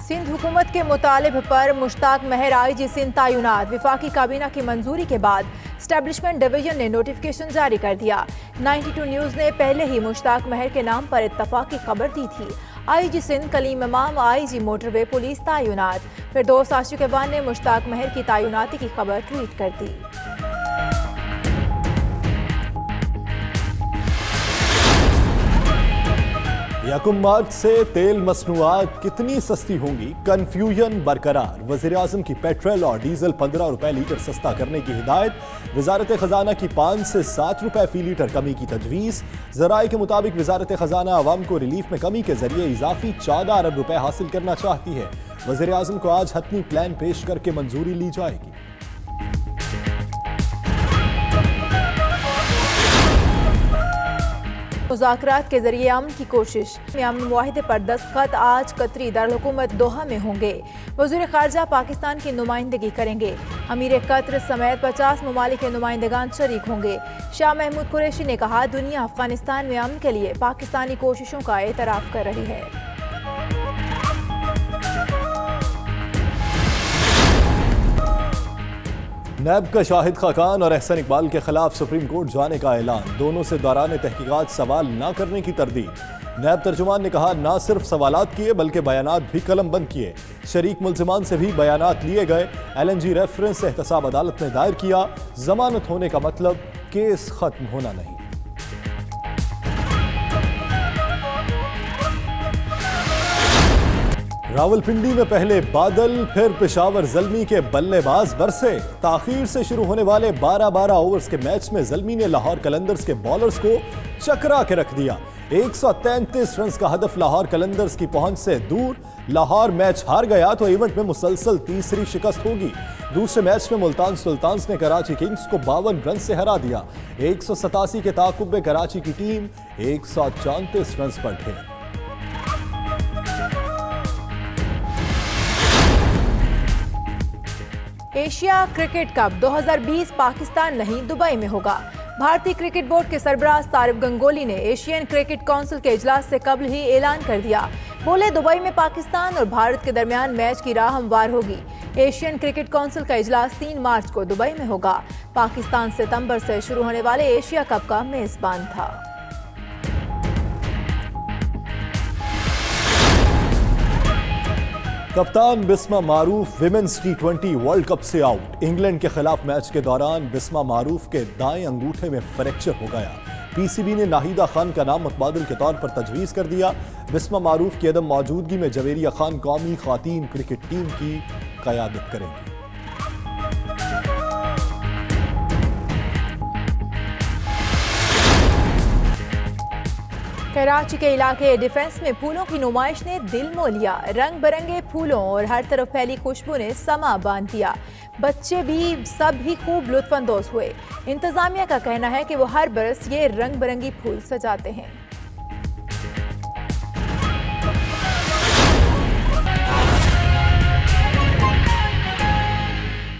सिंध हुकूमत के मुतालिब पर मुश्ताक महर आईजी सिंध तैनात। विफाकी काबीना की मंजूरी के बाद एस्टेब्लिशमेंट डिवीजन ने नोटिफिकेशन जारी कर दिया। 92 न्यूज़ ने पहले ही मुश्ताक महर के नाम पर इत्तफाकी खबर दी थी। आईजी सिंध कलीम इमाम आईजी मोटरवे पुलिस तैनात। फिर दोस्त आशिक़बान ने मुश्ताक महर की तैनाती की खबर ट्वीट कर दी। यकम मार्च से तेल मसनूआत कितनी सस्ती होंगी, कन्फ्यूजन बरकरार। वज़ीर-ए-आज़म की पेट्रोल और डीजल 15 रुपए लीटर सस्ता करने की हिदायत। वजारत खजाना की 5 से 7 रुपए फी लीटर कमी की तजवीज़। ज़राए के मुताबिक वजारत खजाना आवाम को रिलीफ में कमी के जरिए इजाफी 14 अरब रुपए हासिल करना चाहती है। वज़ीर-ए-आज़म को आज हतमी प्लान पेश करके मंजूरी ली जाएगी। मुज़ाकरात के जरिए अमन की कोशिश। अमन मुआहिदे पर दस्तखत आज कतरी दारुल-हुकूमत दोहा में होंगे। वज़ीर ख़ारजा पाकिस्तान की नुमाइंदगी करेंगे। अमीर कतर समेत 50 ममालिक के नुमाइंदगान शरीक होंगे। शाह महमूद कुरैशी ने कहा, दुनिया अफगानिस्तान में अमन के लिए पाकिस्तानी कोशिशों का एतराफ़ कर रही है। नैब का शाहिद खाकान और एहसन इकबाल के खिलाफ सुप्रीम कोर्ट जाने का ऐलान। दोनों से दौरान तहकीकात सवाल न करने की तरदीद। नैब तर्जुमान ने कहा, न सिर्फ सवालात किए बल्कि बयानात भी कलम बंद किए। शरीक मुल्जिमान से भी बयानात लिए गए। LNG रेफरेंस एहतसाब अदालत ने दायर किया। जमानत होने का मतलब केस खत्म होना नहीं। रावलपिंडी में पहले बादल, फिर पेशावर ज़ल्मी के बल्लेबाज बरसे। ताखीर से शुरू होने वाले 12-12 ओवर्स के मैच में ज़ल्मी ने लाहौर कलंदर्स के बॉलर्स को चकरा के रख दिया। 133 रन का हदफ लाहौर कलंदर्स की पहुंच से दूर। लाहौर मैच हार गया तो इवेंट में मुसलसल तीसरी शिकस्त होगी। दूसरे मैच में मुल्तान सुल्तान्स ने कराची किंग्स को 52 रन से हरा दिया। 187 के ताकुब में कराची की टीम 134 रन पर ढेर। एशिया क्रिकेट कप 2020 पाकिस्तान नहीं दुबई में होगा। भारतीय क्रिकेट बोर्ड के सरबराह तारिब गंगोली ने एशियन क्रिकेट काउंसिल के इजलास से कबल ही ऐलान कर दिया। बोले, दुबई में पाकिस्तान और भारत के दरमियान मैच की राह हमवार होगी। एशियन क्रिकेट काउंसिल का इजलास 3 मार्च को दुबई में होगा। पाकिस्तान सितंबर से शुरू होने वाले एशिया कप का मेजबान था। कप्तान बिस्मा मारूफ विमेंस T20 वर्ल्ड कप से आउट। इंग्लैंड के खिलाफ मैच के दौरान बिस्मा मारूफ के दाएं अंगूठे में फ्रैक्चर हो गया। PCB ने नाहिदा खान का नाम मुतबादिल के तौर पर तजवीज़ कर दिया। बिस्मा मारूफ की अदम मौजूदगी में जवेरिया खान कौमी ख़वातीन क्रिकेट टीम की क़यादत करेंगी। कराची के इलाके डिफेंस में फूलों की नुमाइश ने दिल मोह लिया। रंग बिरंगे फूलों और हर तरफ फैली खुशबू ने समा बांध दिया। बच्चे भी सब ही खूब लुत्फानंदोज हुए। इंतजामिया का कहना है कि वो हर बरस ये रंग बिरंगी फूल सजाते हैं।